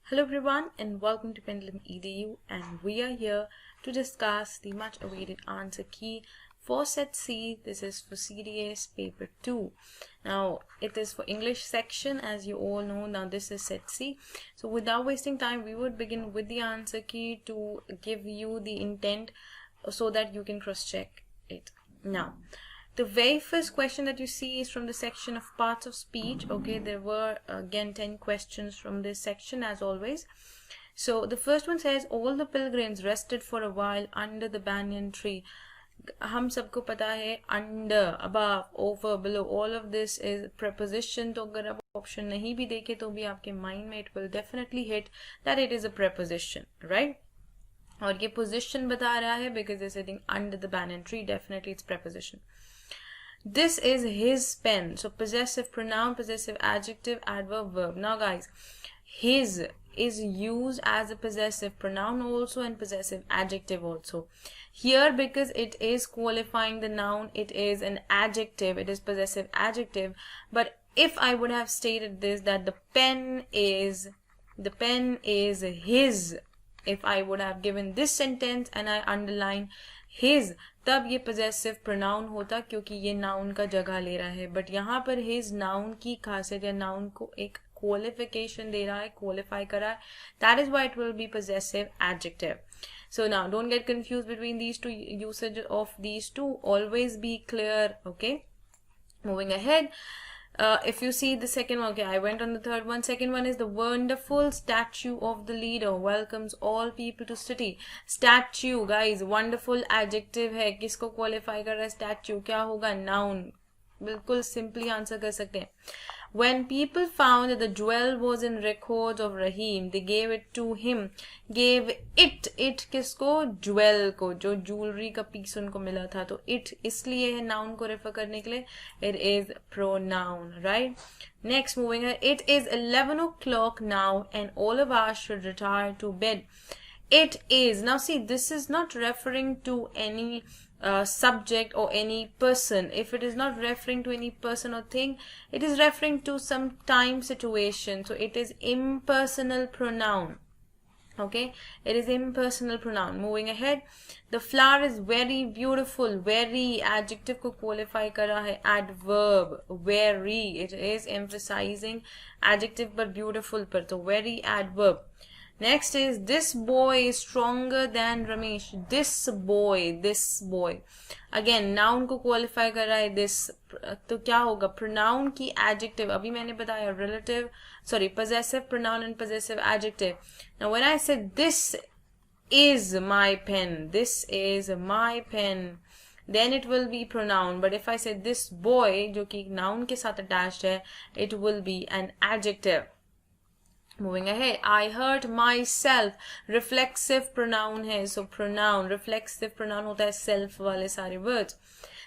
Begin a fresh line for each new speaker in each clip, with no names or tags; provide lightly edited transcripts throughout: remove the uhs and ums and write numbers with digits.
Hello everyone and welcome to PendulumEdu, and we are here to discuss the much awaited answer key for set C. This is for CDS paper 2. Now it is for English section, as you all know. Now this is set C. So without wasting time, we would begin with the answer key to give you the intent so that you can cross check it. Now the very first question that you see is from the section of parts of speech. Okay, there were again 10 questions from this section as always. So the first one says, all the pilgrims rested for a while under the banyan tree. हम सबको पता है under, above, over, below, all of this is preposition. तो अगर आप option नहीं भी देखे तो भी आपके माइंड में it will definitely hit that it is a preposition, right? और ये position बता रहा है because they're sitting under the banyan tree. Definitely it's preposition. This is his pen. So possessive pronoun, possessive adjective, adverb, verb. Now guys, his is used as a possessive pronoun also and possessive adjective also. Here, because it is qualifying the noun, it is an adjective, it is possessive adjective. But if I would have stated this, that the pen is his, if I would have given this sentence and I underline his, तब ये possessive pronoun होता क्योंकि ये noun का जगह ले रहा है. But यहाँ पर his noun की खासियत या noun को एक qualification दे रहा है, qualify कर रहा है. That is why it will be possessive adjective. So now don't get confused between these two usages of these two. Always be clear. Okay. Moving ahead. If you see the second one, okay, I went on the third one. Second one is the wonderful statue of the leader welcomes all people to city. Statue, guys, wonderful adjective है. किसको qualify कर रहा है statue? क्या होगा? Noun. बिल्कुल simply answer कर सकते हैं. When people found that the jewel was in records of Rahim, they gave it to him. Gave it किसको? Jewel को, जो jewelry का piece उनको मिला था. तो it इसलिए है noun को refer करने के लिए. It is pronoun, right? Next, moving on. It is 11 o'clock now and all of us should retire to bed. It is. Now see, this is not referring to any subject or any person. If it is not referring to any person or thing, it is referring to some time situation. So it is impersonal pronoun. Okay, it is impersonal pronoun. Moving ahead, the flower is very beautiful. Very adjective को qualify कर रहा है. Adverb, very, it is emphasizing adjective पर beautiful पर, तो very adverb. Next is this boy is stronger than Ramesh. This boy. Again, noun को qualify कर रहा है this. तो क्या होगा? Pronoun की adjective. अभी मैंने बताया possessive pronoun and possessive adjective. Now when I said this is my pen, then it will be pronoun. But if I say this boy, जो कि noun के साथ attached है, it will be an adjective. Moving ahead, I hurt myself. Reflexive pronoun है, so pronoun, reflexive pronoun होता है self वाले सारे words.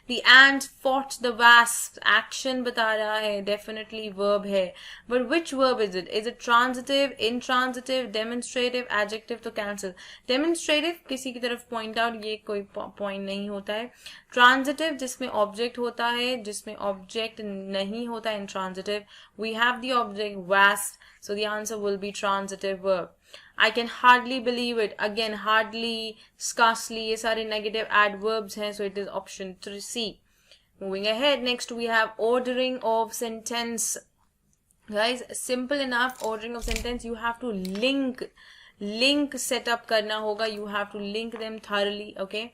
The ant fought the wasp. Action बता रहा है, definitely verb है. But which verb is it? Is it transitive, intransitive, demonstrative, adjective? तो cancel. Demonstrative किसी की तरफ point out, ये कोई point नहीं होता है. Transitive जिसमें object होता है, जिसमें object नहीं होता है, intransitive. We have the object wasp, so the answer will be transitive verb. I can hardly believe it. Again, hardly, scarcely, ये सारे negative adverbs हैं, so it is option 3C. Moving ahead, next we have ordering of sentence. Guys, simple enough. Ordering of sentence, you have to link set up करना होगा. You have to link them thoroughly. Okay.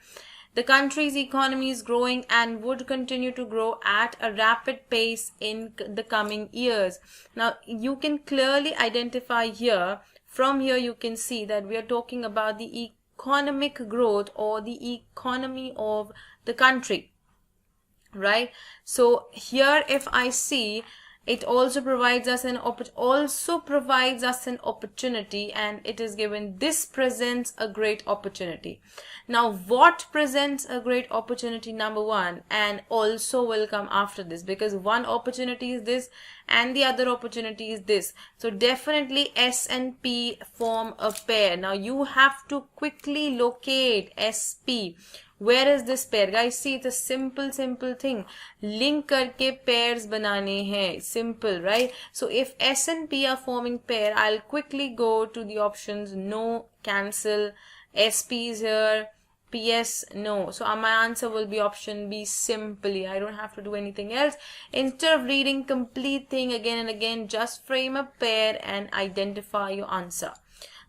The country's economy is growing and would continue to grow at a rapid pace in the coming years. Now, you can clearly identify here. From here, you can see that we are talking about the economic growth or the economy of the country, right? So here, if I see, it also provides us an opportunity, and it is given this presents a great opportunity. Now what presents a great opportunity? Number one, and also will come after this, because one opportunity is this and the other opportunity is this. So definitely S and P form a pair. Now you have to quickly locate SP. Where is this pair? Guys, see, it's a simple thing. Link करके pairs बनाने हैं. Simple, right? So if S and P are forming pair, I'll quickly go to the options. No, cancel. SP is here. PS, no. So my answer will be option B simply. I don't have to do anything else. Instead of reading complete thing again and again, just frame a pair and identify your answer.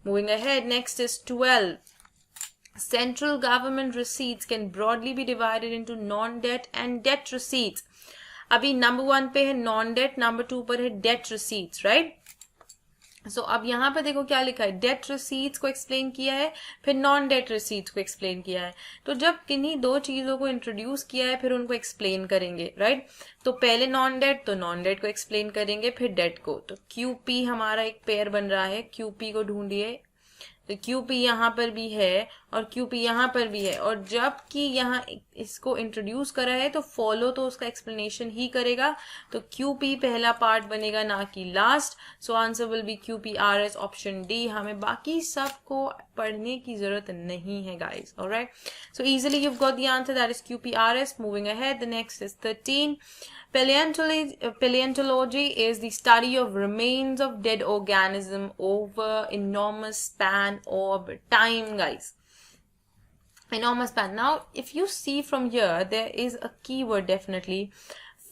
Moving ahead, next is 12. Central government receipts can broadly be divided into non-debt and debt receipts. अभी number 1 पे है non-debt, number 2 पर है debt receipts, right? So अब यहाँ पर देखो क्या लिखा है, डेट रिसीट्स को एक्सप्लेन किया है, फिर नॉन डेट रिसीट्स को एक्सप्लेन किया है. तो जब किन्हीं दो चीजों को इंट्रोड्यूस किया है फिर उनको एक्सप्लेन करेंगे, राइट? तो पहले नॉन डेट, तो नॉन डेट को एक्सप्लेन करेंगे, फिर डेट को. तो क्यूपी हमारा एक पेयर बन रहा है, क्यूपी को ढूंढिए. तो क्यूपी यहाँ पर भी है और क्यूपी यहाँ पर भी है, और जबकि यहाँ इसको इंट्रोड्यूस करा है तो फॉलो तो उसका एक्सप्लेनेशन ही करेगा. तो क्यूपी पहला पार्ट बनेगा, ना कि last. So answer will be Q P R S, option D. हमें बाकी सबको पढ़ने की जरूरत नहीं है guys. Alright, so easily you got the answer, that is Q P R S. Moving ahead, the next is 13. Paleontology is the study of remains of dead organism over enormous span of time, guys. Enormous span. Now, if you see from here, there is a keyword definitely.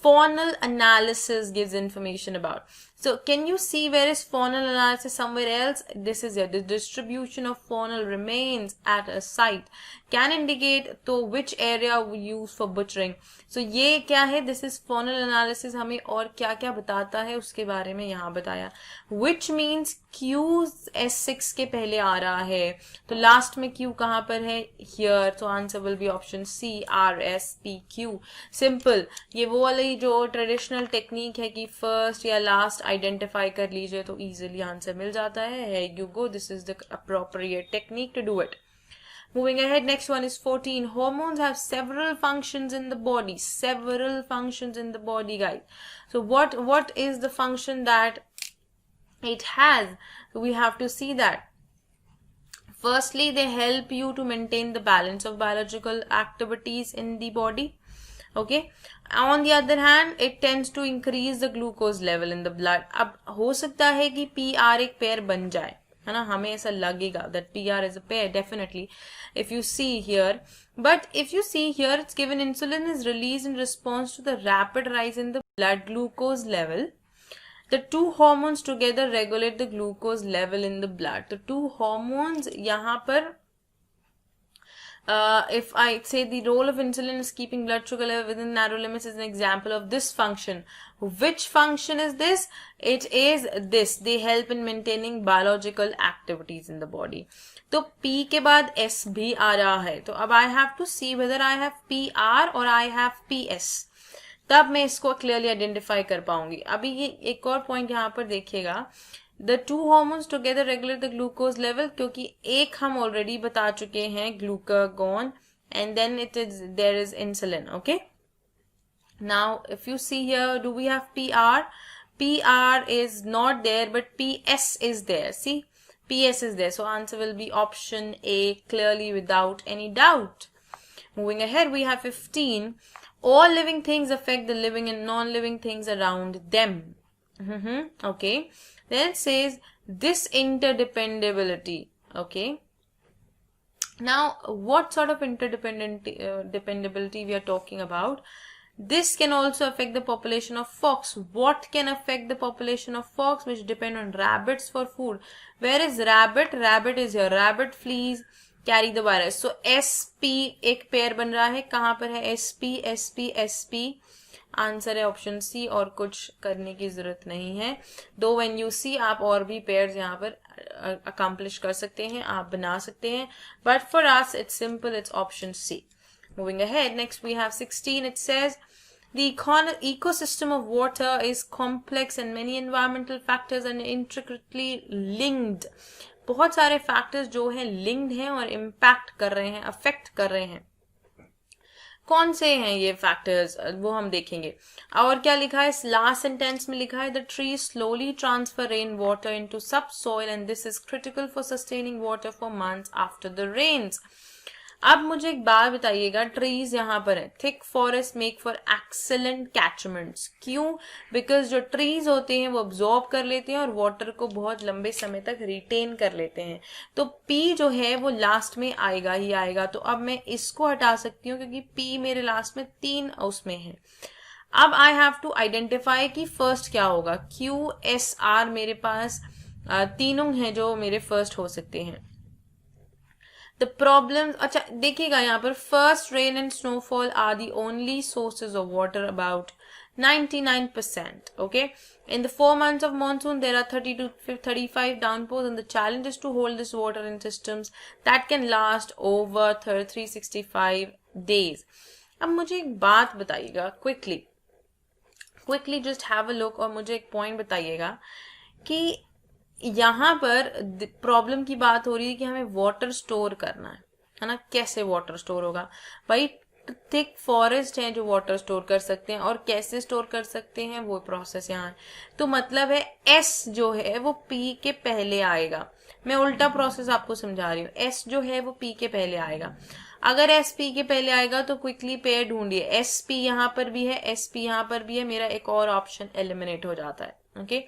Faunal analysis gives information about. So, can you see where is faunal analysis somewhere else? This is here. The distribution of faunal remains at a site can indicate to which area we use for butchering. So, ये क्या है? This is faunal analysis. हमें और क्या क्या बताता है उसके बारे में यहाँ बताया. Which means Q S6 के पहले आ रहा है. तो लास्ट में Q कहाँ पर है? Here. So, answer will be option C, R, S, P, Q. Simple. ये वो वाली जो ट्रेडिशनल टेक्निक है कि फर्स्ट या लास्ट आइडेंटिफाई कर लीजिए तो इजीली आंसर मिल जाता है. You go, this is the appropriate technique to do it. Moving ahead, next one is 14. Hormones have several functions in the body. Several functions in the body, guys. So what is the function that it has? We have to see that. Firstly, they help you to maintain the balance of biological activities in the body. Okay. On the other hand, it tends to increase the glucose level in the blood. अब हो सकता है कि PR एक pair बन जाए, है ना? हमें ऐसा लगेगा that PR is a pair, definitely. If you see here, but if you see here, it's given insulin is released in response to the rapid rise in the blood glucose level. The two hormones together regulate the glucose level in the blood. The two hormones यहाँ पर if I say the role of insulin is keeping blood sugar level within narrow limits is an example of this function. Which function is this? It is this. They help in maintaining biological activities in the body. तो P के बाद S भी आ रहा है. तो अब I have to see whether I have PR or I have PS. तब मैं इसको क्लियरली आइडेंटिफाई कर पाऊंगी. अभी ये एक और पॉइंट यहाँ पर देखिएगा. The two hormones together regulate the glucose level, क्योंकि एक हम already बता चुके हैं glucagon, and then there is insulin. Okay. Now, if you see here, do we have PR? PR is not there, but PS is there. See, PS is there. So answer will be option A, clearly without any doubt. Moving ahead, we have 15. All living things affect the living and non-living things around them. Okay. Then it says this interdependability. Okay. Now, what sort of interdependability we are talking about? This can also affect the population of fox. What can affect the population of fox? Which depend on rabbits for food. Where is rabbit? Rabbit is here. Rabbit fleas carry the virus. So SP एक pair बन रहा है. कहाँ पर है? SP, SP, SP. Answer है option C, और कुछ करने की जरूरत नहीं है. दो व्हेन यू सी आप और भी पेयर्स यहाँ पर अकम्प्लिश कर सकते हैं, आप बना सकते हैं, but for us it's simple, it's option C. Moving ahead, next we have 16. It says the ecosystem of water is complex and many environmental factors are intricately linked. बहुत सारे फैक्टर्स जो हैं लिंक्ड हैं और इम्पैक्ट कर रहे हैं, affect कर रहे हैं. कौन से हैं ये फैक्टर्स, वो हम देखेंगे. और क्या लिखा है लास्ट सेंटेंस में? लिखा है the tree slowly transfer rain water into subsoil and this is critical for sustaining water for months after the rains. अब मुझे एक बात बताइएगा, ट्रीज यहाँ पर है, thick forest make for excellent catchments, क्यों? बिकॉज जो ट्रीज होते हैं वो अब्जॉर्ब कर लेते हैं और वाटर को बहुत लंबे समय तक रिटेन कर लेते हैं, तो पी जो है वो लास्ट में आएगा ही आएगा। तो अब मैं इसको हटा सकती हूँ क्योंकि पी मेरे लास्ट में 3 उसमें है। अब आई हैव टू आइडेंटिफाई कि फर्स्ट क्या होगा। क्यू एस आर मेरे पास तीनों हैं जो मेरे फर्स्ट हो सकते हैं। द प्रॉब्लम, अच्छा देखिएगा यहाँ पर, first rain and snowfall are the only sources of water about 99%. Okay, in the 4 months of monsoon there are 30 to 35 downpours, and the challenge is to hold this water in systems that can last over 365 days. अब मुझे एक बात बताइएगा quickly just have a look, और मुझे एक point बताइएगा कि यहाँ पर प्रॉब्लम की बात हो रही है कि हमें वाटर स्टोर करना है ना। कैसे वाटर स्टोर होगा भाई? थिक फॉरेस्ट है जो वाटर स्टोर कर सकते हैं, और कैसे स्टोर कर सकते हैं वो प्रोसेस यहाँ है। तो मतलब है एस जो है वो पी के पहले आएगा। मैं उल्टा प्रोसेस आपको समझा रही हूँ। एस जो है वो पी के पहले आएगा। अगर एस पी के पहले आएगा तो क्विकली पेयर ढूंढिए। एस पी यहाँ पर भी है, एस पी यहाँ पर भी है, मेरा एक और ऑप्शन एलिमिनेट हो जाता है। ओके,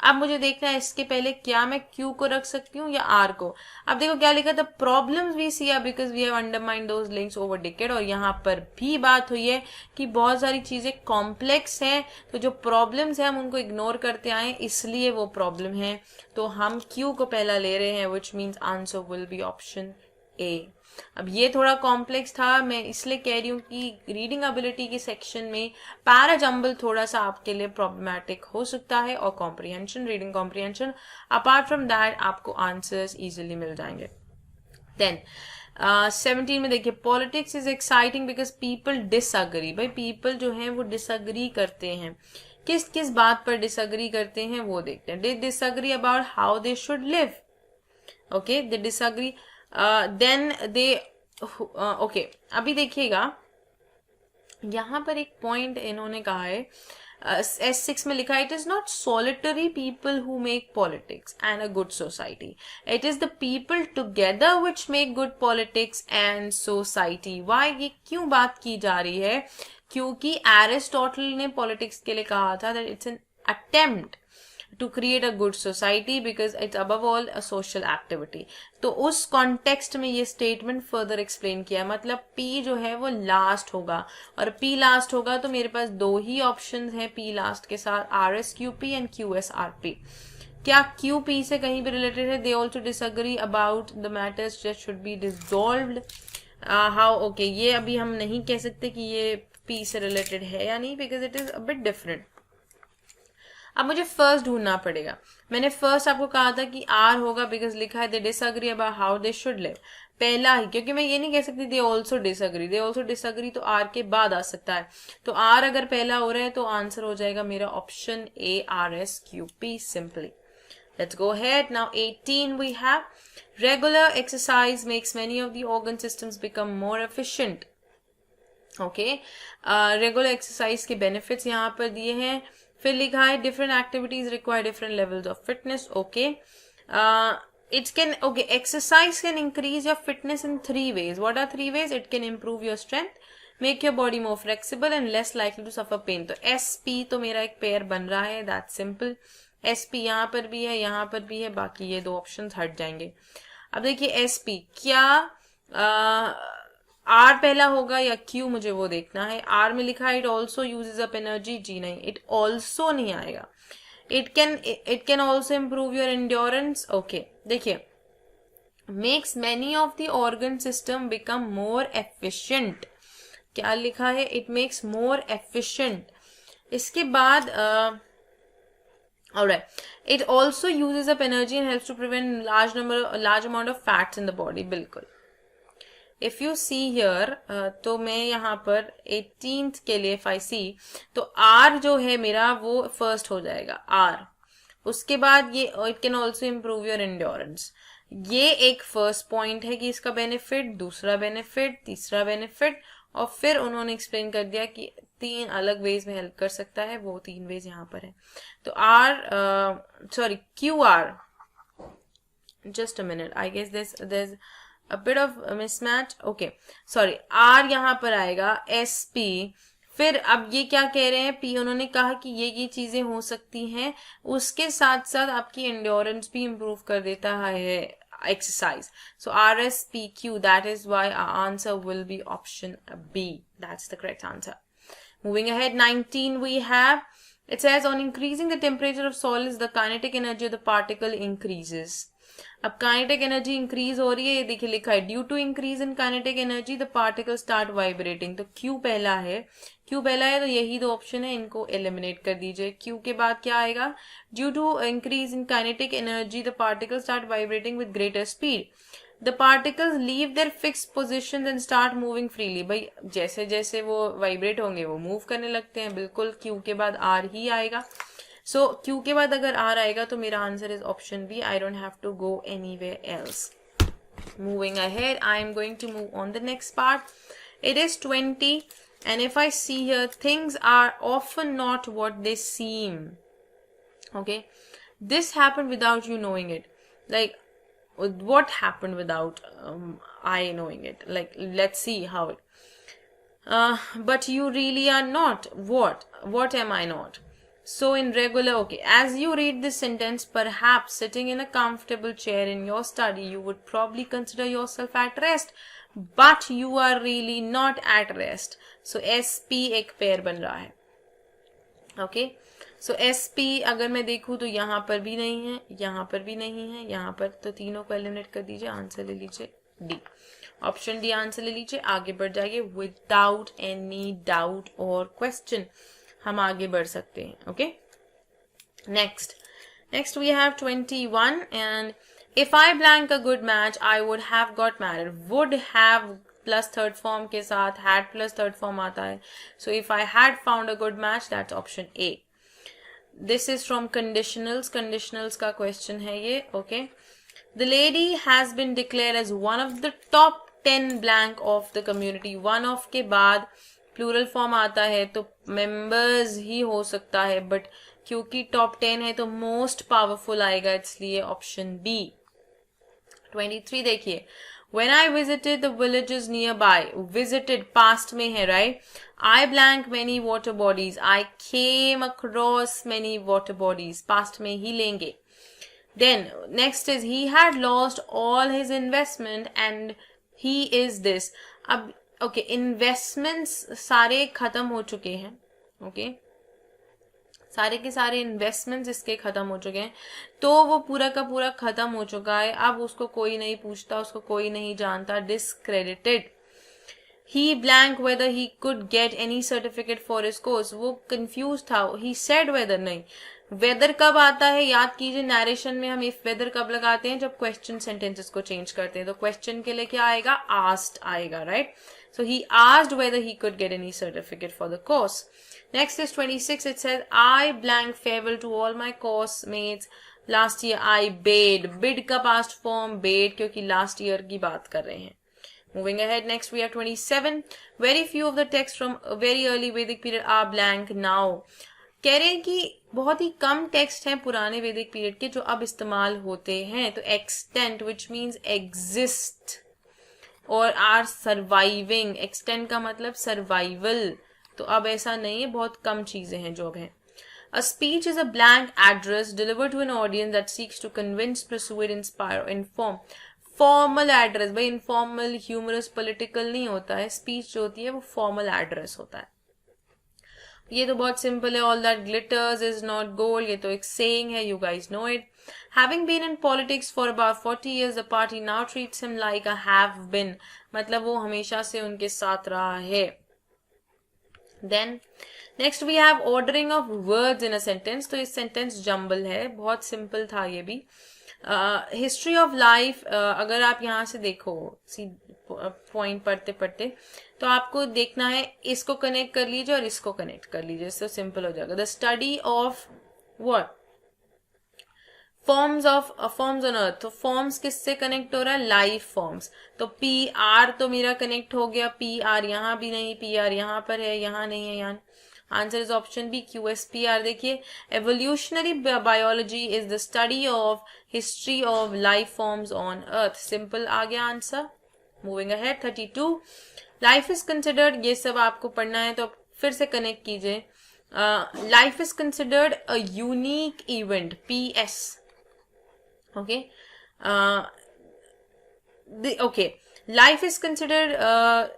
अब मुझे देखना है इसके पहले क्या मैं क्यू को रख सकती हूँ या आर को। अब देखो क्या लिखा था, problems we see are because we have undermined those links over decade, और यहाँ पर भी बात हुई है कि बहुत सारी चीजें कॉम्प्लेक्स हैं, तो जो प्रॉब्लम्स हैं हम उनको इग्नोर करते आए, इसलिए वो प्रॉब्लम है। तो हम क्यू को पहला ले रहे हैं, which means answer will B option A. अब ये थोड़ा कॉम्प्लेक्स था, मैं इसलिए कह रही हूँ कि रीडिंग एबिलिटी के सेक्शन में पैराजम्बल थोड़ा सा आपके लिए प्रॉब्लमैटिक हो सकता है, और comprehension, reading comprehension, apart from that आपको आंसर्स इजीली मिल जाएंगे। देन 17 में देखिए, politics is exciting because people disagree. भाई पीपल जो है वो डिसअग्री करते हैं, किस किस बात पर डिसअग्री करते हैं वो देखते हैं। They disagree about how they should live. Okay, they disagree, then they okay. अभी देखिएगा यहां पर एक पॉइंट इन्होंने कहा है, S6 में लिखा है, it is not solitary people who make politics and a good society, it is the people together which make good politics and society. Why, ये क्यों बात की जा रही है? क्योंकि एरिस्टोटल ने पॉलिटिक्स के लिए कहा था that it's an attempt to create a good society because it's above all a social activity। तो उस कॉन्टेक्स्ट में ये स्टेटमेंट फर्दर एक्सप्लेन किया, मतलब P जो है वो लास्ट होगा, और P लास्ट होगा तो मेरे पास 2 ही ऑप्शन हैं P लास्ट के साथ, RSQP एंड QSRP। क्या Q P से कहीं भी रिलेटेड है? They also disagree about the matters that should be dissolved। how, okay, ये अभी हम नहीं कह सकते कि ये P से रिलेटेड है या नहीं, because it is a bit different. अब मुझे फर्स्ट ढूंढना पड़ेगा। मैंने फर्स्ट आपको कहा था कि आर होगा बिकॉज लिखा है they disagree about how they should live, पहला ही, क्योंकि मैं ये नहीं कह सकती दे ऑल्सो डिसअग्री, तो आर के बाद आ सकता है। तो आर अगर पहला हो रहा है तो आंसर हो जाएगा मेरा option A, RSQP simply. Let's go ahead. Now 18 we have, regular exercise makes many of the organ systems become more efficient। Okay, regular exercise के benefits यहाँ पर दिए हैं। फिर लिखा है different activities require different levels of fitness. Okay, it can, okay, exercise can increase your fitness in 3 ways। What are 3 ways? It can improve your strength, make your body more flexible and less likely to suffer pain. तो SP तो मेरा एक pair बन रहा है, that's simple. SP यहाँ पर भी है, यहाँ पर भी है, बाकी ये 2 ऑप्शन हट जाएंगे। अब देखिए SP क्या आर पहला होगा या क्यू, मुझे वो देखना है। आर में लिखा है it also uses up energy, जी नहीं, इट ऑल्सो नहीं आएगा। It can also improve your endurance. Okay, देखिए, makes many of the organ system become more efficient, क्या लिखा है? It makes more efficient. इसके बाद alright, it also uses up energy and helps to prevent large amount of fats in the body। बिल्कुल, if you see here, तो मैं यहाँ पर 18th के लिए if I see, तो R जो है मेरा वो फर्स्ट हो जाएगा, R। उसके बाद ये it can also improve your endurance, ये एक फर्स्ट पॉइंट है कि इसका बेनिफिट, दूसरा बेनिफिट, तीसरा बेनिफिट, और फिर उन्होंने एक्सप्लेन कर दिया कि 3 अलग वेज में हेल्प कर सकता है, वो 3 वेज यहाँ पर है। तो QR, just a minute, I guess there's a bit of a mismatch. Okay, sorry, R यहाँ पर आएगा, SP, फिर अब ये क्या कह रहे हैं, P उन्होंने कहा कि ये चीजें हो सकती हैं, उसके साथ साथ आपकी एंड्योरेंस भी इंप्रूव कर देता है exercise. So RSPQ, that is why our answer will be option B. That's the correct answer. Moving ahead, 19 we have, it says on increasing the temperature of solids, the kinetic energy of the particle increases. अब kinetic energy increase हो रही है, ये देखिए लिखा है due to increase in kinetic energy the particles start vibrating. तो Q पहला है, तो यही दो ऑप्शन है, इनको एलिमिनेट कर दीजिए. Q के बाद क्या आएगा, due to increase in kinetic energy the particles start vibrating with greater speed. The particles leave their fixed positions and start moving freely. भाई जैसे जैसे वो वाइब्रेट होंगे वो मूव करने लगते हैं. बिल्कुल Q के बाद R ही आएगा. So Q के बाद अगर R आएगा तो मेरा answer is option B. I don't have to go anywhere else. Moving ahead, I am going to move on the next part. It is 20, and if I see here, things are often not what they seem. Okay, this happened without you knowing it. Like, what happened without I knowing it? Like, let's see how it. But you really are not. What am I not? So in regular, okay, as you read this sentence, perhaps sitting in a comfortable chair in your study, you would probably consider yourself at rest, but you are really not at rest. So SP एक pair बन रहा है. Okay, so SP अगर मैं देखूँ तो यहाँ पर भी नहीं है, यहाँ पर भी नहीं है, यहाँ पर, तो तीनों को एलिमिनेट कर दीजिए. आंसर ले लीजिए D. ऑप्शन डी आंसर ले लीजिए. आगे बढ़ जाइए विदाउट एनी डाउट और क्वेश्चन. हम आगे बढ़ सकते हैं. Okay, next we have 21, and if I blank a good match I would have got married. Would have plus third form के साथ हैड प्लस थर्ड फॉर्म आता है. So if I had found a good match, that's option A. This is from conditionals का question है ये. Okay, the lady has been declare as one of the top 10 blank of the community. One of के बाद plural form आता है तो members ही हो सकता है, बट क्योंकि टॉप 10 है तो मोस्ट पावरफुल आएगा, इसलिए ऑप्शन बी. 23 देखिए, when I visited the villages nearby, visited past में है, right? I blank many water bodies. I came across many water bodies. Past में ही लेंगे. Then next is he had lost all his investment and he is this. अब okay, investments सारे खत्म हो चुके हैं. ओके, सारे के सारे इन्वेस्टमेंट्स इसके खत्म हो चुके हैं, तो वो पूरा का पूरा खत्म हो चुका है. अब उसको कोई नहीं पूछता, उसको कोई नहीं जानता. Discredited. He blank weather he could get any certificate for his course. वो कंफ्यूज था. ही सेड वेदर नहीं. वेदर कब आता है याद कीजिए, नरेशन में हम इफ वेदर कब लगाते हैं, जब क्वेश्चन सेंटेंसेस को चेंज करते हैं. तो क्वेश्चन के लिए क्या आएगा, आस्क्ड आएगा, right? So he asked whether he could get any certificate for the course. Next is 26. It says, I blank farewell to all my course mates. Last year I bade. Bid का past form, bade, क्योंकि last year की बात कर रहे हैं. Moving ahead, next we have 27. Very few of the texts from a very early Vedic period are blank now. कह रहे हैं कि बहुत ही कम टेक्स्ट हैं पुराने वैदिक पीरियड के जो अब इस्तेमाल होते हैं. तो extant, which means exist, और आर सर्वाइविंग. एक्सटेंड का मतलब सर्वाइवल. तो अब ऐसा नहीं है, बहुत कम चीजें हैं जो अब हैं. A speech is a blank address delivered to an audience that seeks to convince, persuade, inspire, inform. Formal address, भाई इनफॉर्मल, ह्यूमरस, पॉलिटिकल नहीं होता है. स्पीच जो होती है वो फॉर्मल एड्रेस होता है. ये तो बहुत सिंपल है. All that glitters is not gold, ये तो एक सेइंग है, you guys know it. Having been in politics for about 40 years, the party now treats him like a have been. मतलब वो हमेशा से उनके साथ रहा है. Then next we have ordering of words in a sentence. तो इस sentence jumble है, बहुत simple था ये भी. History of life, अगर आप यहाँ से देखो पॉइंट पढ़ते पढ़ते तो आपको देखना है, इसको कनेक्ट कर लीजिए और इसको कनेक्ट कर लीजिए, इससे सिंपल हो जाएगा. The study of what, forms on अर्थ. तो फॉर्म्स किससे कनेक्ट हो रहा है, लाइफ फॉर्म्स. तो पी आर तो मेरा कनेक्ट हो गया. पी आर यहाँ भी नहीं, पी आर यहाँ पर है, यहाँ नहीं है, यहाँ. Answer is option B, QSPR. देखिए, evolutionary biology is the study of history of life forms on earth. Simple आ गया answer. Moving ahead, 32. Life is considered, ये सब आपको पढ़ना है तो फिर से कनेक्ट कीजिए. Life is considered a unique event, PS. Okay. Life is considered a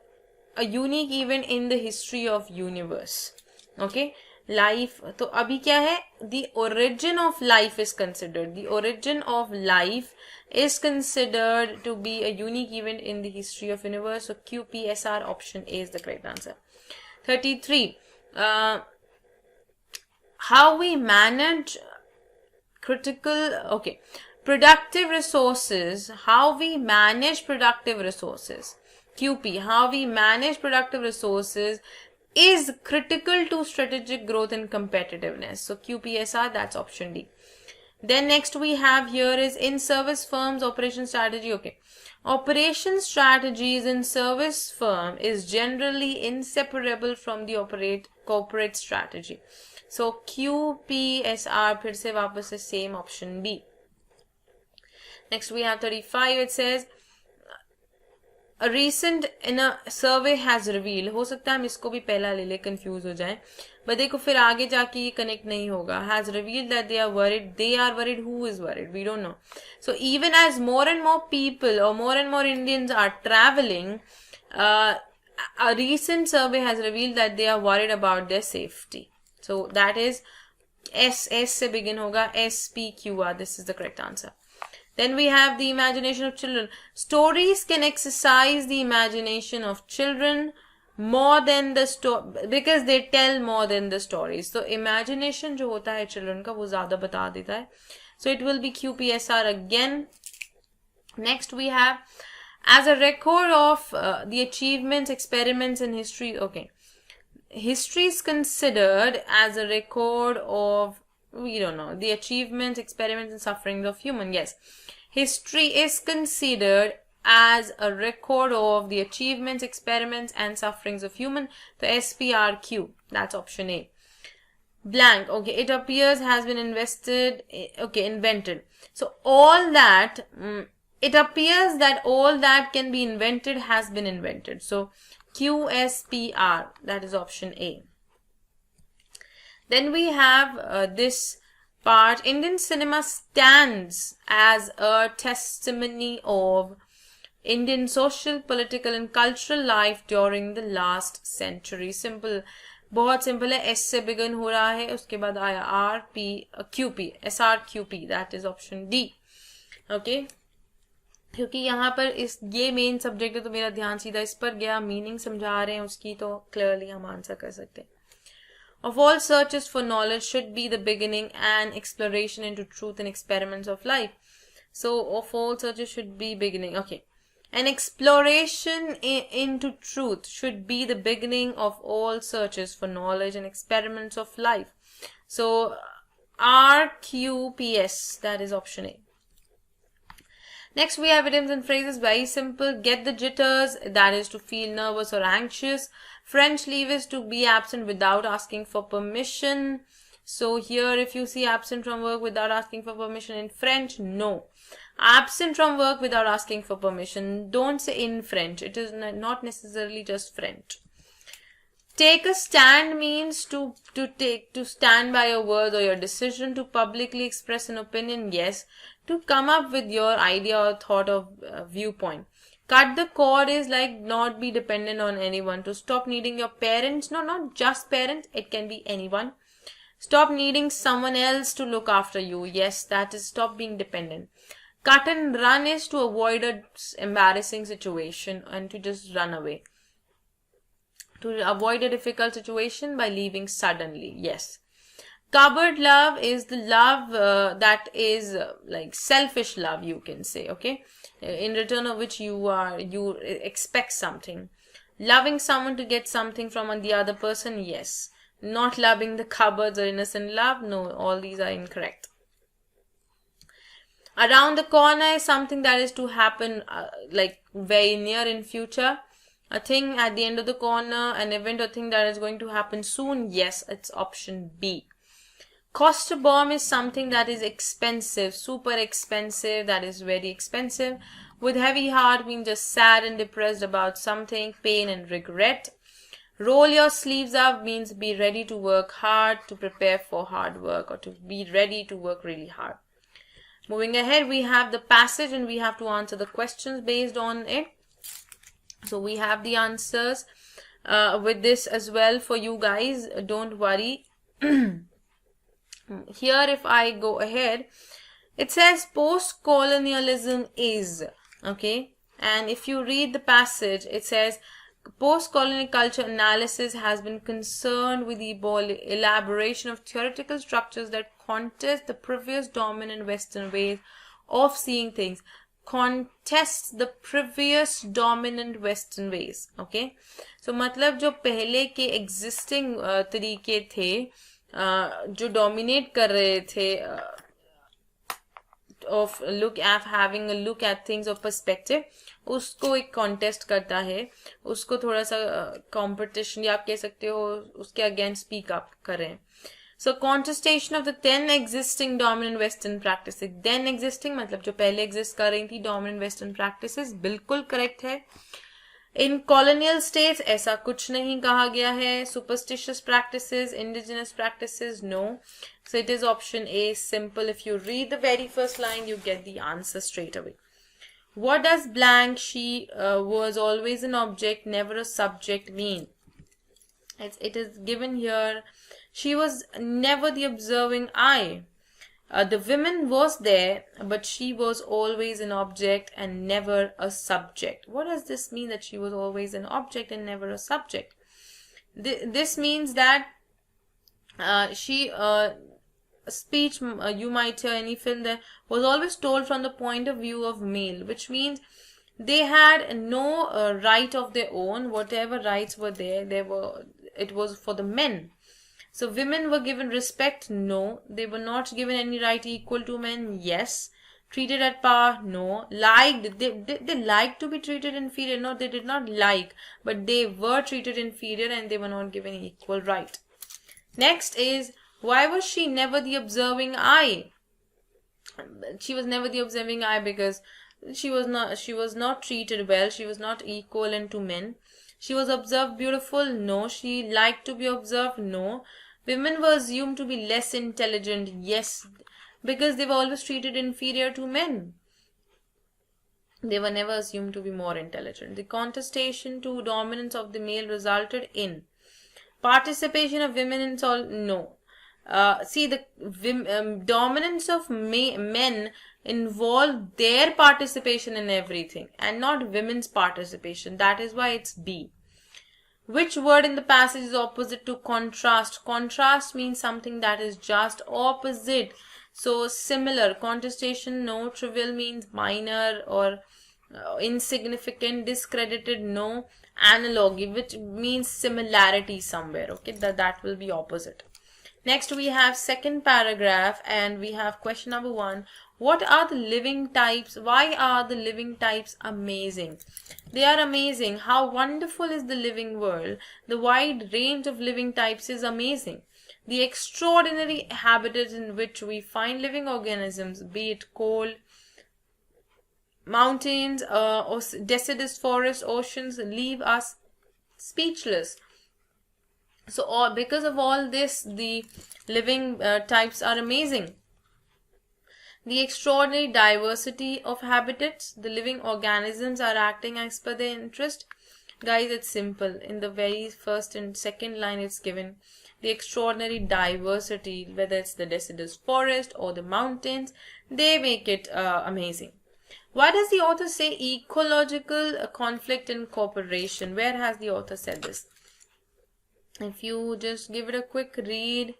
unique event in the history of universe. Okay. Life, तो अभी क्या है? The origin of life is considered. The origin of life is considered to be a unique event in the history of universe. So QPSR option A is the correct answer. 33. How we manage productive resources. How we manage productive resources. QP. How we manage productive resources is critical to strategic growth and competitiveness. So QPSR, that's option D. Then next we have here is in service firms operation strategy. Okay. Operation strategies in service firm is generally inseparable from the corporate strategy. So QPSR फिर से वापस से same option B. Next we have 35. It says a recent in a survey has revealed. हो सकता है हम इसको भी पहला ले ले, confuse हो जाए. But देखो फिर आगे जाके ये connect नहीं होगा. Has revealed that they are worried. They are worried. Who is worried? We don't know. So even as more and more people or more and more Indians are traveling, a recent survey has revealed that they are worried about their safety. So that is S से begin होगा. SPQR. This is the correct answer. Then we have the imagination of children. Stories can exercise the imagination of children more than the story because they tell more than the stories. So imagination जो होता है children का वो ज़्यादा बता देता है. So it will be QPSR again. Next we have as a record of the achievements, experiments in history. Okay. History is considered as a record of, we don't know, the achievements, experiments and sufferings of human. Yes. History is considered as a record of the achievements, experiments and sufferings of human. So SPRQ, that's option A. Blank, okay, it appears has been invented. So all that, it appears that all that can be invented has been invented. So QSPR, that is option A. Then we have this part. Indian cinema stands as a testimony of Indian social, political and cultural life during the last century. Simple, बहुत simple है. S से begin हो रहा है, उसके बाद आया QP, SRQP, that is option D. Okay. क्योंकि यहाँ पर ये मेन सब्जेक्ट है तो मेरा ध्यान सीधा इस पर गया. मीनिंग समझा रहे हैं उसकी तो क्लियरली हम आंसर कर सकते हैं. Of all searches for knowledge should be the beginning and exploration into truth and experiments of life. So of all searches should be beginning. Okay. An exploration into truth should be the beginning of all searches for knowledge and experiments of life. So RQPS, that is option A. Next we have idioms and phrases. Very simple. Get the jitters, that is to feel nervous or anxious. French leave is to be absent without asking for permission. So here if you see absent from work without asking for permission in French, no. Absent from work without asking for permission, don't say in French. It is not necessarily just French. Take a stand means to stand by your words or your decision, to publicly express an opinion, yes. To come up with your idea or thought or viewpoint. Cut the cord is like not be dependent on anyone. To stop needing your parents, no, not just parents, it can be anyone. Stop needing someone else to look after you. Yes, that is stop being dependent. Cut and run is to avoid an embarrassing situation and to just run away. To avoid a difficult situation by leaving suddenly. Yes. Cupboard love is the love that is like selfish love, you can say, okay? In return of which you expect something. Loving someone to get something from the other person, yes. Not loving the cupboards or innocent love, no, all these are incorrect. Around the corner is something that is to happen like very near in future. A thing at the end of the corner, an event or thing that is going to happen soon, yes, it's option B. Cost bomb is something that is expensive, super expensive, that is very expensive. With heavy heart means just sad and depressed about something, pain and regret. Roll your sleeves up means be ready to work hard, to prepare for hard work, or to be ready to work really hard. Moving ahead, we have the passage and we have to answer the questions based on it. So we have the answers with this as well for you guys. Don't worry. Here, if I go ahead, it says post-colonialism is, okay? And if you read the passage, it says post-colonial culture analysis has been concerned with the elaboration of theoretical structures that contest the previous dominant Western ways of seeing things. Contests the previous dominant Western ways, okay? So मतलब जो पहले के existing तरीके थे जो dominate कर रहे थे of having a look at things of perspective, उसको एक contest करता है, उसको थोड़ा सा competition या आप कह सकते हो उसके against speak up करें. So contestation of the then existing dominant Western practices. Then existing मतलब जो पहले exist कर रही थी dominant Western practices, बिल्कुल correct है. In colonial states ऐसा कुछ नहीं कहा गया है. Superstitious practices, indigenous practices, no. So it is option A, simple. If you read the very first line, you get the answer straight away. What does blank she was always an object, never a subject mean? It is given here. She was never the observing eye. The woman was there, but she was always an object and never a subject. What does this mean, that she was always an object and never a subject? This means that speech, you might hear any film there, was always told from the point of view of male, which means they had no right of their own. Whatever rights were there, it was for the men. So women were given respect? No. They were not given any right equal to men? Yes. Treated at par? No. Liked? They liked to be treated inferior? No, they did not like. But they were treated inferior and they were not given equal right. Next is, why was she never the observing eye? She was never the observing eye because she was not treated well. She was not equivalent to men. She was observed beautiful? No. She liked to be observed? No. Women were assumed to be less intelligent? Yes, because they were always treated inferior to men. They were never assumed to be more intelligent. The contestation to dominance of the male resulted in participation of women in no. See, the dominance of men involved their participation in everything and not women's participation. That is why it's B. Which word in the passage is opposite to contrast? Contrast means something that is just opposite. So similar. Contestation, no. Trivial means minor or insignificant. Discredited, no. Analogy, which means similarity somewhere. Okay, that will be opposite. Next we have second paragraph and we have question number 1. What are the living types? Why are the living types amazing? They are amazing. How wonderful is the living world? The wide range of living types is amazing. The extraordinary habitats in which we find living organisms, be it cold, mountains, or deciduous forests, oceans, leave us speechless. So because of all this, the living types are amazing. The extraordinary diversity of habitats, the living organisms are acting as per their interest. Guys, it's simple. In the very first and second line, it's given the extraordinary diversity, whether it's the deciduous forest or the mountains, they make it amazing. Why does the author say ecological conflict and cooperation? Where has the author said this? If you just give it a quick read,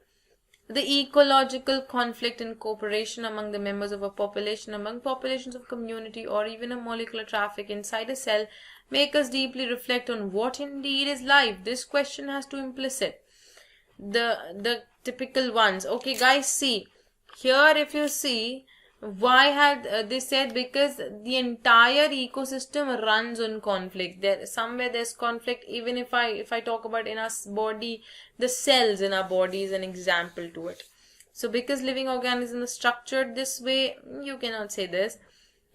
the ecological conflict and cooperation among the members of a population, among populations of community, or even a molecular traffic inside a cell make us deeply reflect on what indeed is life. This question has to implicit the typical ones. Okay guys, see here, if you see, why had they said? Because the entire ecosystem runs on conflict. There's conflict. Even if I talk about in our body, the cells in our body is an example to it. So because living organism is structured this way, you cannot say this.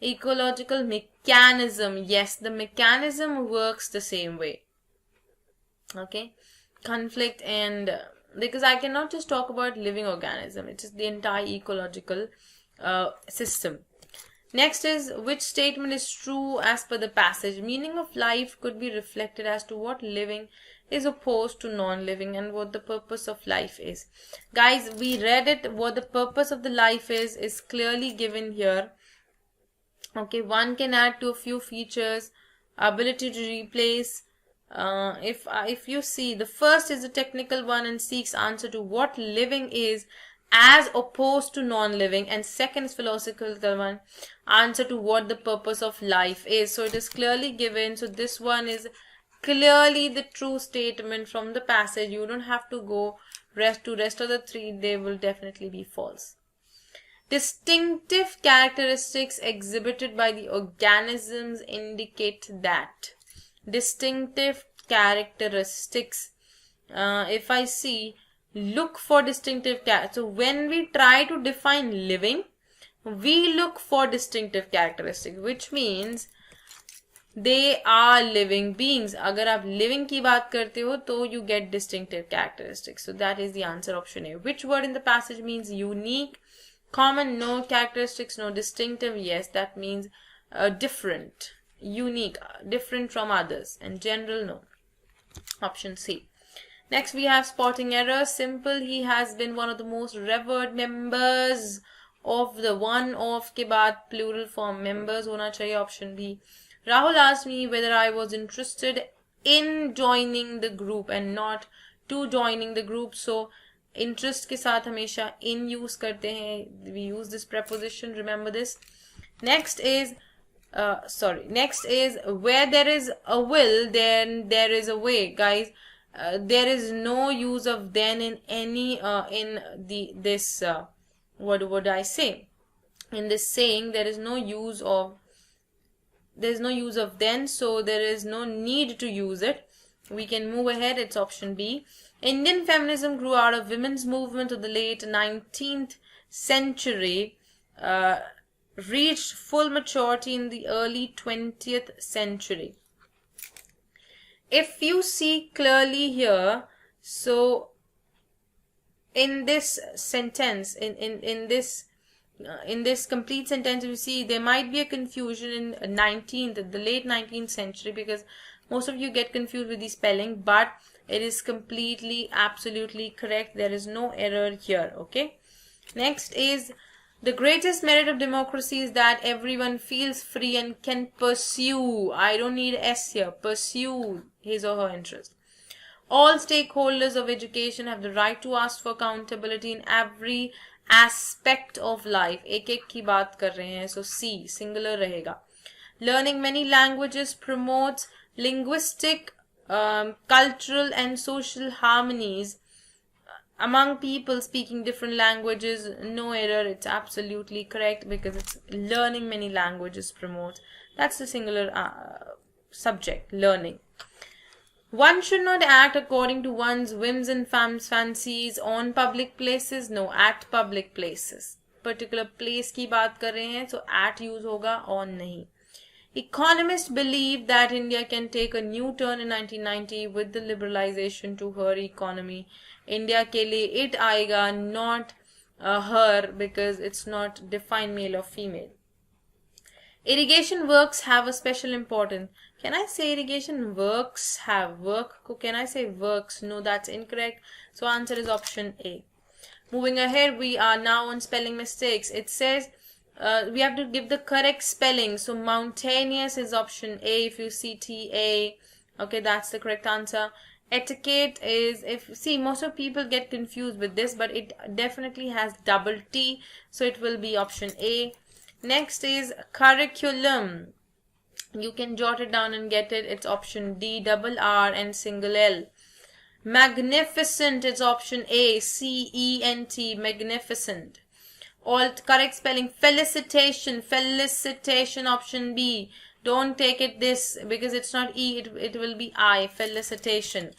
Ecological mechanism, yes, the mechanism works the same way. Okay, conflict and because I cannot just talk about living organism, it is the entire ecological system. Next is, which statement is true as per the passage? Meaning of life could be reflected as to what living is opposed to non-living and what the purpose of life is. Guys, we read it. What the purpose of the life is clearly given here. Okay, one can add to a few features, ability to replace. If you see, the first is a technical one and seeks answer to what living is as opposed to non-living, and second is philosophical one, answer to what the purpose of life is. So it is clearly given. So this one is clearly the true statement from the passage. You don't have to go rest of the three, they will definitely be false. Distinctive characteristics exhibited by the organisms indicate that. Distinctive characteristics. If I see, look for distinctive characteristics. So when we try to define living, we look for distinctive characteristics, which means they are living beings. अगर आप living की बात करते हो तो you get distinctive characteristics. So that is the answer, option A. Which word in the passage means unique? Common, no. Characteristics, no. Distinctive, yes. That means different, unique, different from others. And general, no. Option C. Next we have spotting error. Simple, he has been one of the most revered members of the one of के बाद plural form members होना चाहिए. Option B. Rahul asked me whether I was interested in joining the group and not to joining the group. So interest के साथ हमेशा in use करते हैं. We use this preposition, remember this. Next is where there is a will, then there is a way. Guys, there is no use of then in any what would I say? In this saying, there is no use of then, so there is no need to use it. We can move ahead. It's option B. Indian feminism grew out of women's movement of the late 19th century, reached full maturity in the early 20th century. If you see clearly here, so in this sentence, in this complete sentence, you see there might be a confusion in the late 19th century, because most of you get confused with the spelling, but it is completely, absolutely correct. There is no error here. Okay. Next is, the greatest merit of democracy is that everyone feels free and can pursue. I don't need S here. Pursue his or her interest. All stakeholders of education have the right to ask for accountability in every aspect of life. एक एक की बात कर रहे हैं. So C, singular रहेगा. Learning many languages promotes linguistic, cultural and social harmonies among people speaking different languages. No error, it's absolutely correct, because it's learning many languages promotes. That's the singular subject, learning. One should not act according to one's whims and fancies on public places. No, at public places. Particular place की बात कर रहे हैं, so at use होगा, on नहीं. Economists believe that India can take a new turn in 1990 with the liberalization to her economy. India के लिए it आएगा, not her, because it's not defined male or female. Irrigation works have a special importance. Can I say irrigation works have? Work, can I say works? No, that's incorrect. So answer is option A. Moving ahead, we are now on spelling mistakes. It says we have to give the correct spelling. So mountainous is option A. If you see T-A, okay, that's the correct answer. Etiquette is, most of people get confused with this, but it definitely has double T, so it will be option A. Next is curriculum. You can jot it down and get it. It's option D, double R and single L. Magnificent is option A, C-E-N-T, magnificent. All correct spelling. Felicitation, option B. Don't take it this, because it's not E, it will be I, felicitation.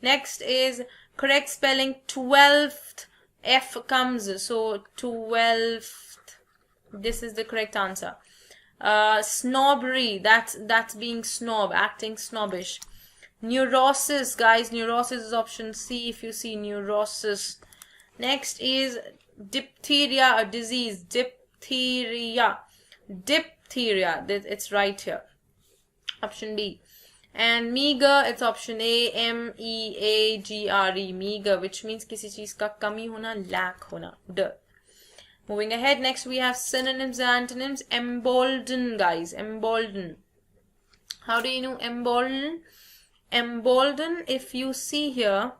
Next is correct spelling, 12th F comes, so 12th. This is the correct answer. Snobbery, that's being snob, acting snobbish. Neurosis, guys, neurosis is option C if you see neurosis. Next is diphtheria, a disease, diphtheria, it's right here, option D. And meager, it's option A, MEAGRE, meager, which means किसी चीज का कमी होना, lack होना, D. Moving ahead, next we have synonyms and antonyms. Embolden, guys, embolden. How do you know embolden? Embolden, if you see here,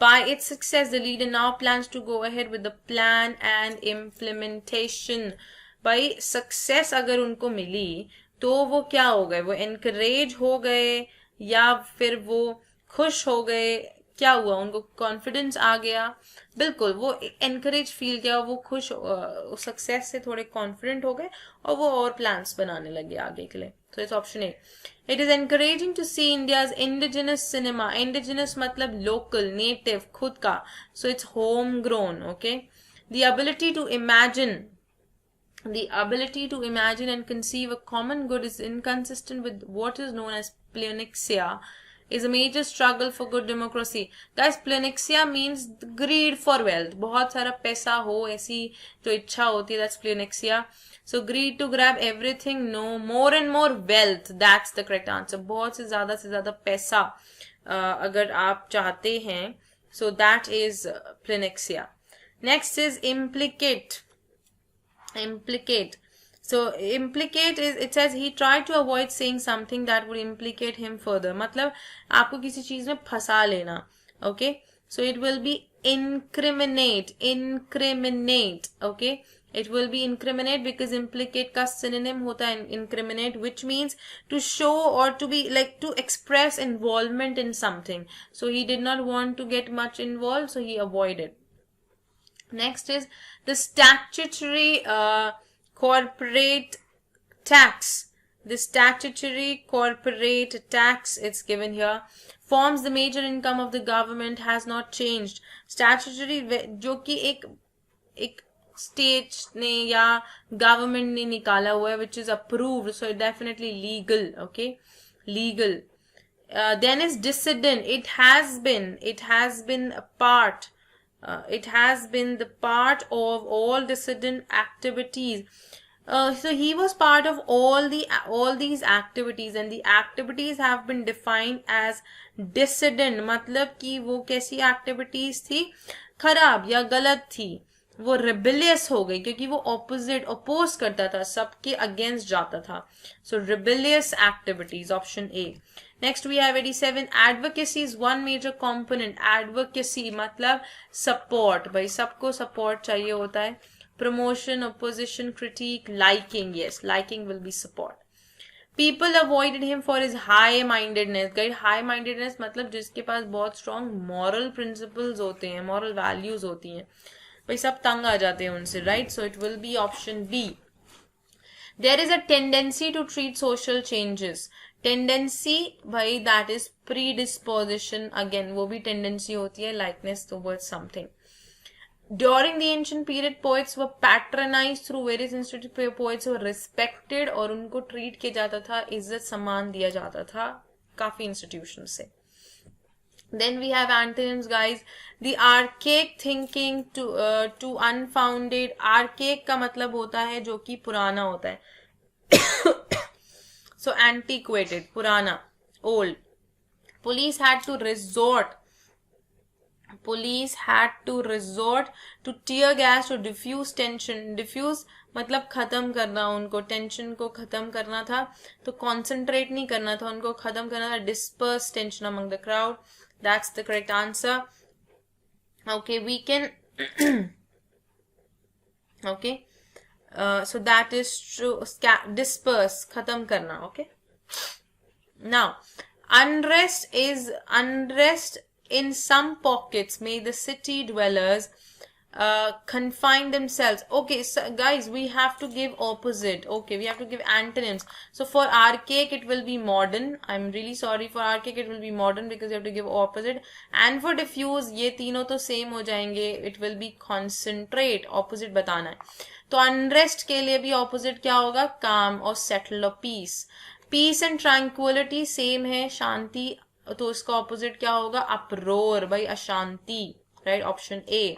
by its success, the leader now plans to go ahead with the plan and implementation. By success अगर उनको मिली तो वो क्या हो गए, वो encourage हो गए या फिर वो खुश हो गए, क्या हुआ, उनको कॉन्फिडेंस आ गया, बिल्कुल वो encourage फील किया, वो खुश सक्सेस से थोड़े कॉन्फिडेंट हो गए और वो और प्लान्स बनाने लगे आगे के लिए. So it's option A. It is encouraging to see India's indigenous cinema. Indigenous मतलब local, native, खुद का. So it's homegrown, okay? The ability to imagine and conceive a common good is inconsistent with what is known as pleonexia, is a major struggle for good democracy. Guys, pleonexia means greed for wealth. बहुत सारा पैसा हो, ऐसी जो इच्छा होती है, that's pleonexia. So greed to grab everything, no, more and more wealth, that's the correct answer. बहुत से ज़्यादा पैसा अगर आप चाहते हैं, so that is pleonexia. Next is implicate. So implicate is, it says he tried to avoid saying something that would implicate him further. मतलब आपको किसी चीज में फंसा लेना, okay? So it will be incriminate, okay? It will be incriminate because implicate का synonym होता है incriminate, which means to show or to be like to express involvement in something. So he did not want to get much involved, so he avoided. Next is the statutory corporate tax. The statutory corporate tax, it's given here, forms the major income of the government, has not changed. Statutory जो कि एक state ने या government ने निकाला हुआ है, which is approved, so definitely legal, okay? Legal. Then is dissident. It has been a part. It has been the part of all dissident activities. So he was part of all these activities, and the activities have been defined as dissident. मतलब कि वो कैसी activities थी, खराब या गलत थी, वो rebellious हो गई क्योंकि वो oppose करता था, सबके against जाता था. So rebellious activities, option A. Next we have 87. Advocacy is one major component. Advocacy मतलब support. भाई सबको support चाहिए होता है. Promotion, opposition, critique, liking. Yes, liking will be support. People avoided him for his high-mindedness. Guys, high-mindedness मतलब जिसके पास बहुत strong moral principles होते हैं, moral values होती हैं. भाई सब तंग आ जाते हैं उनसे, right? So it will be option B. There is a tendency to treat social changes. Tendency, भाई, that is predisposition. Again, वो भी tendency होती है, likeness towards something. During the ancient period, poets were patronized through various institutions. Poets were respected और उनको treat किया जाता था, इज्जत सम्मान दिया जाता था काफी institutions से. Then we have antonyms, guys. The archaic thinking to unfounded. Archaic का मतलब होता है जो कि पुराना होता है. So antiquated, purana, old. Police had to resort to tear gas to diffuse tension. Diffuse मतलब खत्म करना, उनको tension को खत्म करना था, तो concentrate नहीं करना था, उनको खत्म करना था. Disperse tension among the crowd. That's the correct answer. Okay, we can okay. So that is true. Disperse, khatam karna, okay? Now, unrest is unrest in some pockets made the city dwellers confine themselves. Okay, so guys, we have to give opposite. Okay, we have to give antonyms. So for archaic it will be modern. I'm really sorry, for archaic it will be modern because you have to give opposite. And for diffuse ये तीनों तो same हो जाएंगे. It will be concentrate. Opposite बताना है. तो unrest के लिए भी opposite क्या होगा? Calm और settle और peace. Peace and tranquility same है. शांति, तो इसका opposite क्या होगा? Uproar, भाई अशांति. Right, option A.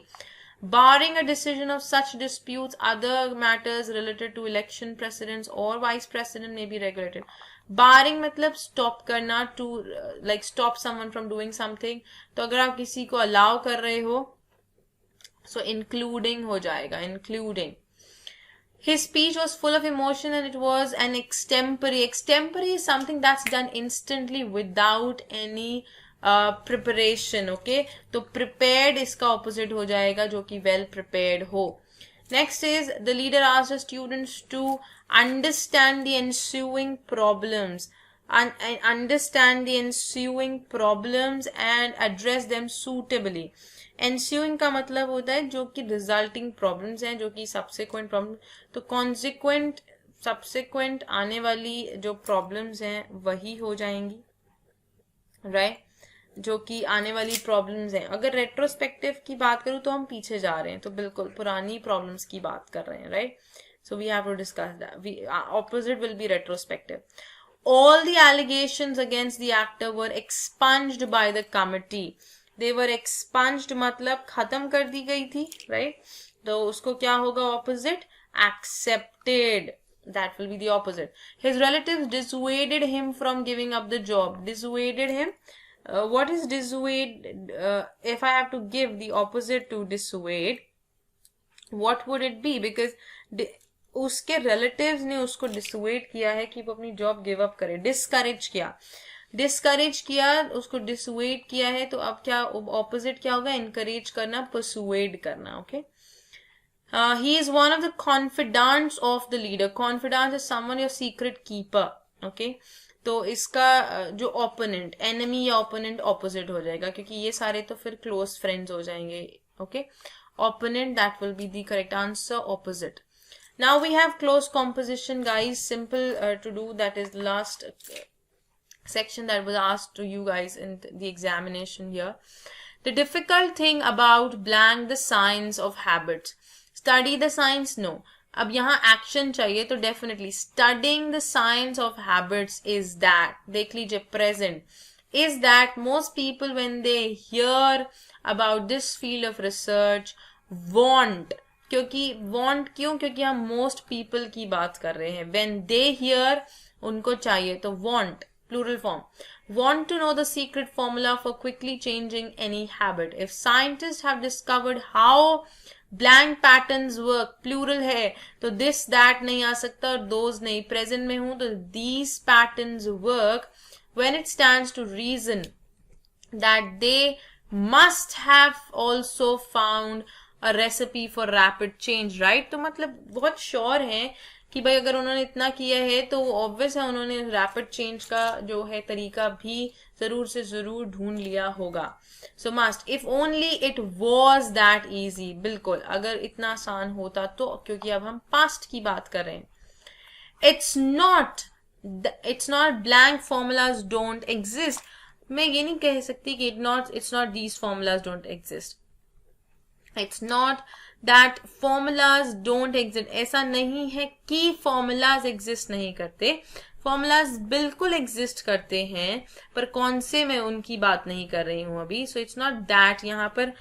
Barring a decision of such disputes, other matters related to election precedents or vice president may be regulated. Barring मतलब stop करना, to like stop someone from doing something. तो अगर आप किसी को allow कर रहे हो, so including हो जाएगा, including. His speech was full of emotion and it was an extempore. Extempore is something that's done instantly without any preparation. Okay, तो प्रिपेयर्ड इसका ऑपोजिट हो जाएगा जो कि वेल प्रिपेयर्ड हो. Next is the leader asked the students to understand the ensuing problems, understand the ensuing problems and address them suitably. Ensuing का मतलब होता है जो कि रिजल्टिंग प्रॉब्लम्स हैं, जो कि सब्सिक्वेंट प्रॉब्लम. तो कॉन्सिक्वेंट सब्सिक्वेंट आने वाली जो प्रॉब्लम्स हैं वही हो जाएंगी, राइट, जो कि आने वाली प्रॉब्लम्स हैं. अगर रेट्रोस्पेक्टिव की बात करूं तो हम पीछे जा रहे हैं, तो बिल्कुल पुरानी प्रॉब्लम्स की बात कर रहे हैं, right. So we have to discuss that. Opposite will be retrospective. All the allegations against the actor were expunged by the committee. They were expunged मतलब खत्म कर दी गई थी, right? तो उसको क्या होगा opposite? Accepted. That will be the opposite. His relatives dissuaded him from giving up the job. Dissuaded him. What is dissuade? If I have to give the opposite to dissuade, what would it be? Because उसके relatives ने उसको dissuade किया है कि वो अपनी job give up करे. Discourage किया, उसको dissuade किया है, तो अब क्या opposite क्या होगा? Encourage करना, persuade करना. Okay. He is one of the confidants of the leader. Confidant is someone your secret keeper. Okay. तो इसका जो opponent, enemy या opponent opposite हो जाएगा, क्योंकि ये सारे तो फिर close friends हो जाएंगे. Okay. Opponent, that will be the correct answer, opposite. Now we have close composition, guys. Simple to do. That is the last section that was asked to you guys in the examination here. The difficult thing about blank the science of habits. Study the science? No. अब यहाँ action चाहिए, तो definitely studying the science of habits is that, देख लीजिए present, is that most people when they hear about this field of research want, क्योंकि want क्यों? क्योंकि हम most people की बात कर रहे हैं. When they hear, उनको चाहिए, तो want, plural form. Want to know the secret formula for quickly changing any habit. If scientists have discovered how blank patterns work, plural है, तो this that नहीं आ सकता और those नहीं. present में हूं तो these patterns work when it stands to reason that they must have also found a recipe for rapid change, right? तो मतलब बहुत sure है कि भाई अगर उन्होंने इतना किया है तो obvious है उन्होंने rapid change का जो है तरीका भी जरूर से जरूर ढूंढ लिया होगा. So must, if only it was that easy. बिल्कुल, अगर इतना आसान होता तो, क्योंकि अब हम past की बात कर रहे हैं. It's not blank formulas don't exist. मैं ये नहीं कह सकती कि it's not these formulas don't exist. It's not that formulas don't exist. ऐसा नहीं है कि formulas exist नहीं करते. Formulas बिल्कुल exist करते हैं, पर कौन से मैं उनकी बात नहीं कर रही हूँ अभी. So it's not that. यहाँ पर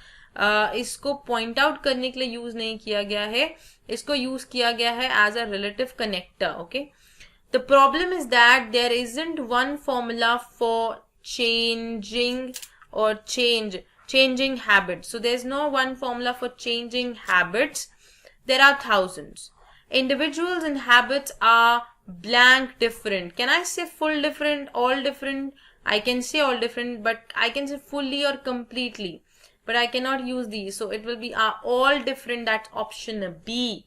इसको point out करने के लिए use नहीं किया गया है, इसको use किया गया है as a relative connector. Okay. The problem is that there isn't one formula for changing habits. So there's no one formula for changing habits. There are thousands. Individuals and habits are blank different. Can I say full different, all different? I can say all different, but I can say fully or completely, but I cannot use these. So it will be all different. That's option B.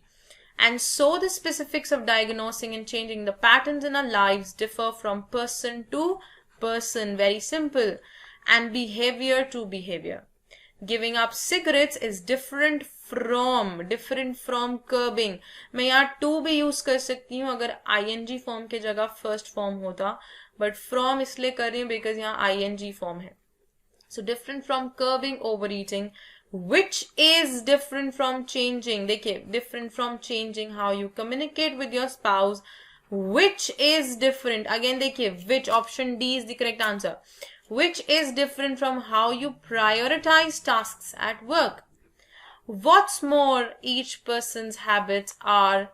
And so the specifics of diagnosing and changing the patterns in our lives differ from person to person. Very simple. And behavior to behavior. Giving up cigarettes is different from, different from curbing. मैं यहाँ to भी use कर सकती हूँ अगर ing form के जगह first form होता, but from इसलिए कर रही हूँ because यहाँ ing फॉर्म है. So different from curbing, overeating, which is different from changing. देखिए, different from changing how you communicate with your spouse, which is different. Again देखिए, which, option D is the correct answer. Which is different from how you prioritize tasks at work. What's more, each person's habits are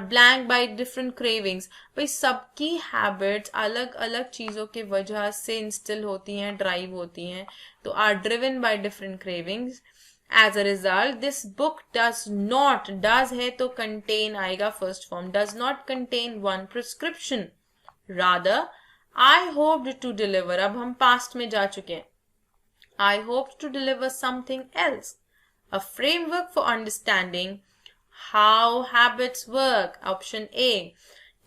blank by different cravings. भाई सबकी habits अलग अलग चीजों के वजह से instill होती हैं, drive होती हैं, तो are driven by different cravings. As a result, this book does not, does है तो contain आएगा first form, does not contain one prescription. Rather, I hoped to deliver, अब हम past में जा चुके हैं. I hoped to deliver something else. A framework for understanding how habits work. Option A.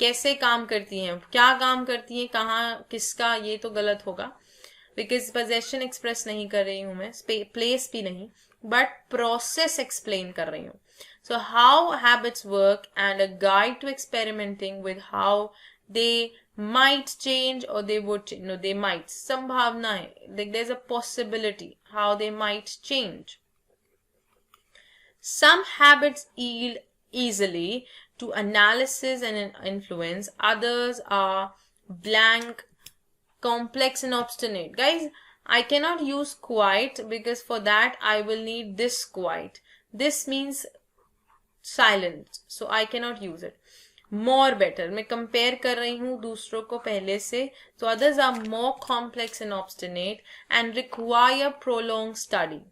कैसे काम करती हैं, क्या काम करती हैं, कहाँ, किसका, ये तो गलत होगा because possession express नहीं कर रही हूँ मैं, place भी नहीं, but process explain कर रही हूँ. So how habits work and a guide to experimenting with how they might change or they would change. No, they might. संभावना है, like there's a possibility how they might change. Some habits yield easily to analysis and influence. Others are blank, complex and obstinate. Guys, I cannot use quite because for that I will need this quite. This means silent. So I cannot use it. More better. मैं compare कर रही हूँ दूसरों को पहले से. So others are more complex and obstinate and require prolonged study.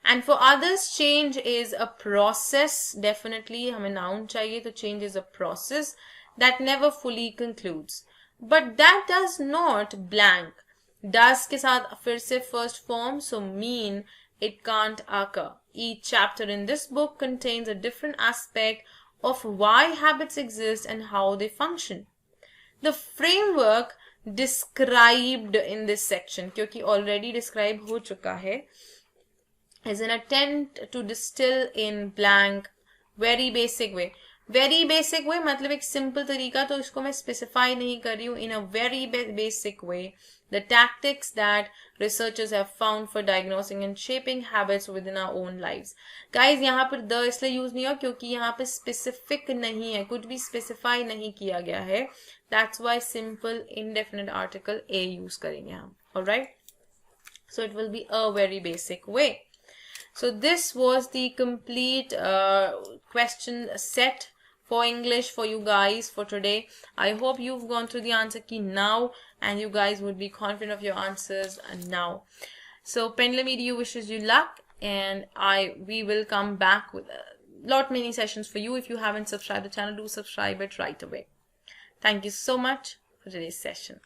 And for others, change is a process. Definitely, हमें noun चाहिए तो change is a process that never fully concludes. But that does not blank. Does के साथ फिर से first form, so mean it can't occur. Each chapter in this book contains a different aspect of why habits exist and how they function. The framework described in this section, क्योंकि already describe हो चुका है, is an attempt to distill in blank, very basic way. Very basic way मतलब एक simple तरीका, तो इसको मैं specify नहीं कर रही हूँ. In a very basic way, the tactics that researchers have found for diagnosing and shaping habits within our own lives. Guys, यहाँ पर the इसलिए use नहीं हो क्योंकि यहाँ पे specific नहीं है, कुछ भी specify नहीं किया गया है. That's why simple indefinite article a use करेंगे हम. Alright? So it will be a very basic way. So this was the complete question set for English for you guys for today. I hope you've gone through the answer key now and you guys would be confident of your answers now. So PendulumEdu wishes you luck, and we will come back with a lot many sessions for you. If you haven't subscribed the channel, do subscribe it right away. Thank you so much for today's session.